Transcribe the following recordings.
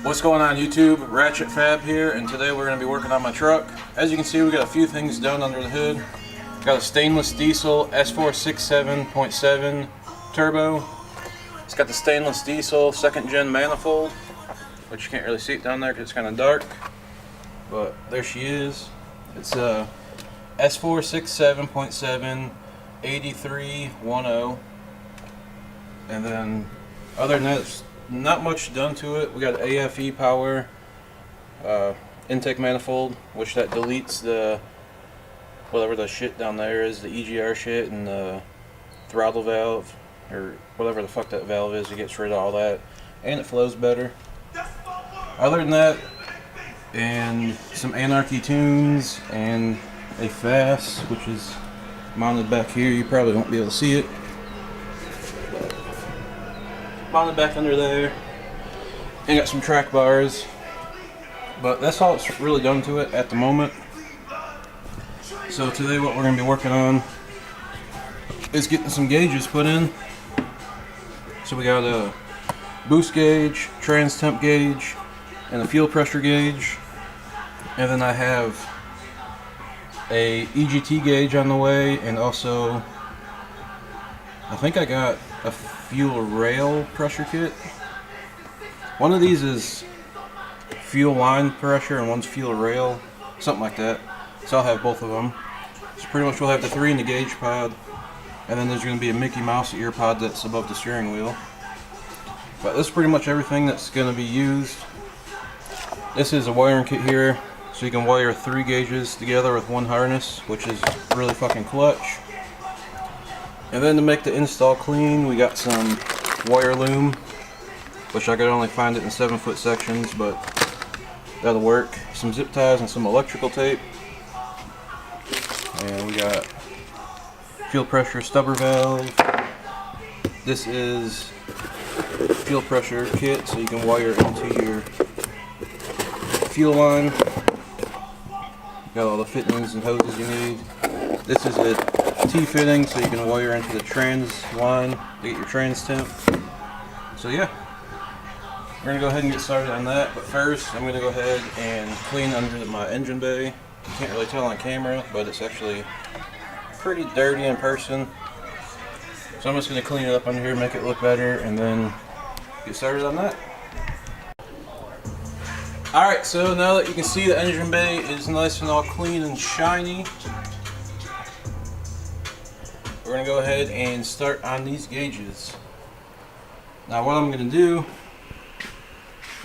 What's going on YouTube? Ratchet Fab here, and today we're going to be working on my truck. As you can see, we got a few things done under the hood. Got a stainless diesel S467.7 turbo. It's got the stainless diesel 2nd gen manifold, which you can't really see it down there because it's kind of dark. But there she is. It's a S467.7 8310. And then other than that, it's not much done to it. We got AFE power intake manifold, which that deletes the whatever the shit down there is, the EGR shit, and the throttle valve or whatever the fuck that valve is. It gets rid of all that, and it flows better. Other than that, and some Anarchy tunes and a FAS, which is mounted back here. You probably won't be able to see it. Mounted back under there, and got some track bars, but that's all it's really done to it at the moment. So today what we're going to be working on is getting some gauges put in. So we got a boost gauge, trans temp gauge, and a fuel pressure gauge, and then I have a EGT gauge on the way, and also I think I got a fuel rail pressure kit. One of these is fuel line pressure and one's fuel rail, something like that. So I'll have both of them. So pretty much we'll have the 3 in the gauge pod, and then there's going to be a Mickey Mouse ear pod that's above the steering wheel. But this is pretty much everything that's going to be used. This is a wiring kit here, so you can wire 3 gauges together with one harness, which is really fucking clutch. And then to make the install clean, we got some wire loom, which I could only find it in 7-foot sections, but that'll work. Some zip ties and some electrical tape. And we got fuel pressure stubber valve. This is fuel pressure kit, so you can wire into your fuel line. Got all the fittings and hoses you need. This is a T-fitting, so you can wire into the trans line to get your trans temp. So yeah, we're going to go ahead and get started on that, but first I'm going to go ahead and clean under my engine bay. You can't really tell on camera, but it's actually pretty dirty in person. So I'm just going to clean it up under here, make it look better, and then get started on that. Alright, so now that you can see the engine bay is nice and all clean and shiny, we're going to go ahead and start on these gauges. Now what I'm going to do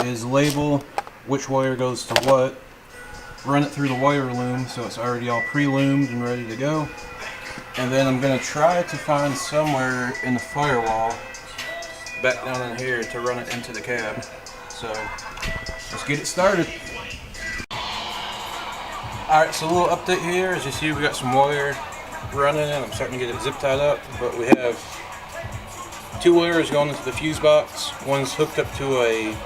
is label which wire goes to what, run it through the wire loom so it's already all pre-loomed and ready to go, and then I'm going to try to find somewhere in the firewall back down in here to run it into the cab. So let's get it started. Alright, so a little update here. As you see, we got some wire running and I'm starting to get it zip tied up, but we have 2 wires going into the fuse box. One's hooked up to a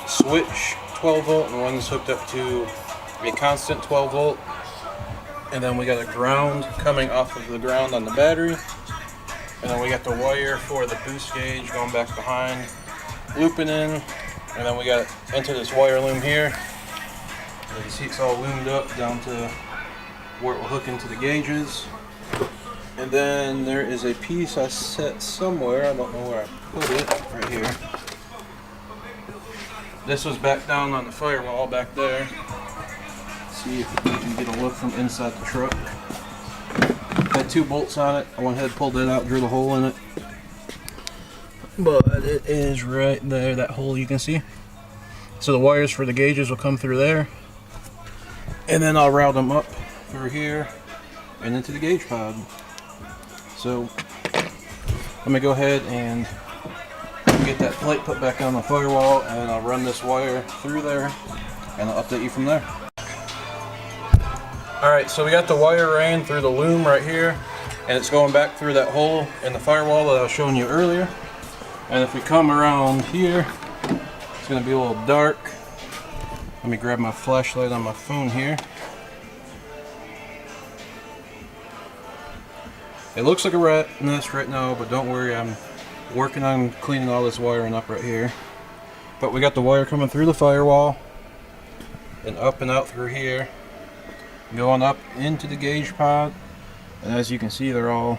switch 12 volt and one's hooked up to a constant 12 volt, and then we got a ground coming off of the ground on the battery, and then we got the wire for the boost gauge going back behind, looping in, and then we got into this wire loom here. As you can see, it's all loomed up down to where it will hook into the gauges. And then there is a piece I set somewhere, I don't know where I put it, right here. This was back down on the firewall back there. Let's see if we can get a look from inside the truck. Had 2 bolts on it. I went ahead, pulled it out, drilled a hole in it. But it is right there, that hole you can see. So the wires for the gauges will come through there. And then I'll route them up through here and into the gauge pod. So let me go ahead and get that plate put back on the firewall, and I'll run this wire through there and I'll update you from there. Alright, so we got the wire ran through the loom right here, and it's going back through that hole in the firewall that I was showing you earlier. And if we come around here, it's going to be a little dark. Let me grab my flashlight on my phone here. It looks like a rat nest right now, but don't worry, I'm working on cleaning all this wiring up right here. But we got the wire coming through the firewall and up and out through here, going up into the gauge pod. And as you can see, they're all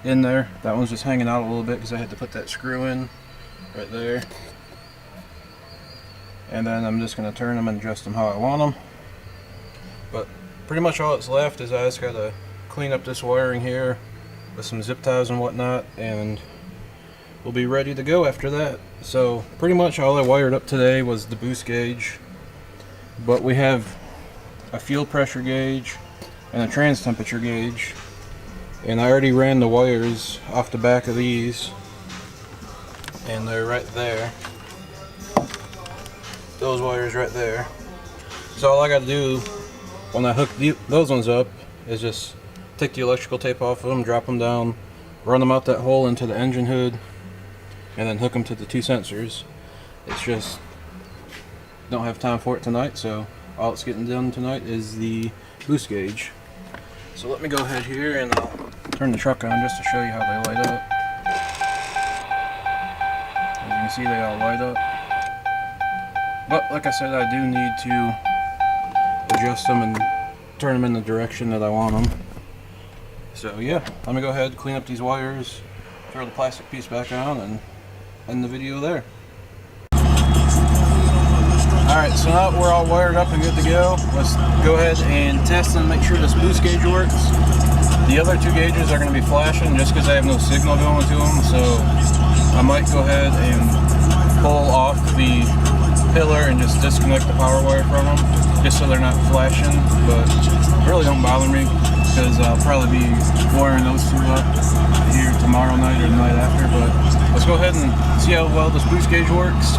in there. That one's just hanging out a little bit because I had to put that screw in right there. And then I'm just going to turn them and adjust them how I want them. But pretty much all that's left is I just got to clean up this wiring here with some zip ties and whatnot, and we'll be ready to go after that. So pretty much all I wired up today was the boost gauge, but we have a fuel pressure gauge and a trans temperature gauge, and I already ran the wires off the back of these, and they're right there. Those wires right there. So all I got to do when I hook those ones up is just take the electrical tape off of them, drop them down, run them out that hole into the engine hood, and then hook them to the two sensors. It's just don't have time for it tonight, so all it's getting done tonight is the boost gauge. So let me go ahead here and I'll turn the truck on just to show you how they light up. As you can see, they all light up. But like I said, I do need to adjust them and turn them in the direction that I want them. So yeah, let me go ahead, clean up these wires, throw the plastic piece back on, and end the video there. Alright, so now that we're all wired up and good to go, let's go ahead and test and make sure this boost gauge works. The other two gauges are going to be flashing just because I have no signal going to them, so I might go ahead and pull off the pillar and just disconnect the power wire from them, just so they're not flashing, but it really don't bother me because I'll probably be wiring those two up here tomorrow night or the night after. But let's go ahead and see how well this boost gauge works.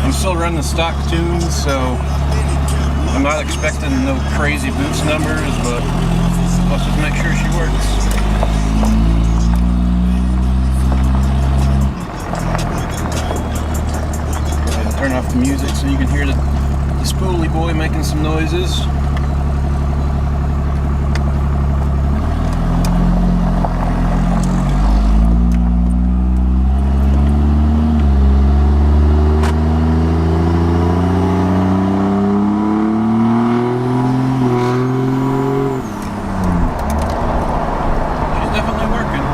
I'm still running the stock tunes, so I'm not expecting no crazy boost numbers, but let's just make sure she works. Turn off the music so you can hear the spoolie boy making some noises. She's definitely working.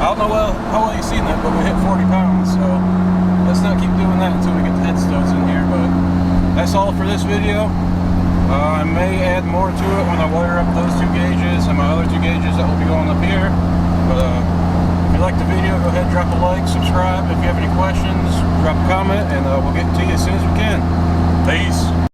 I don't know how well you've seen that, but we hit 40 pounds, so let's not keep doing that until we get the headstones in here. But that's all for this video. I may add more to it when I wire up those two gauges and my other two gauges that will be going up here. But if you like the video, go ahead, drop a like, subscribe. If you have any questions, drop a comment, and we'll get to you as soon as we can. Peace.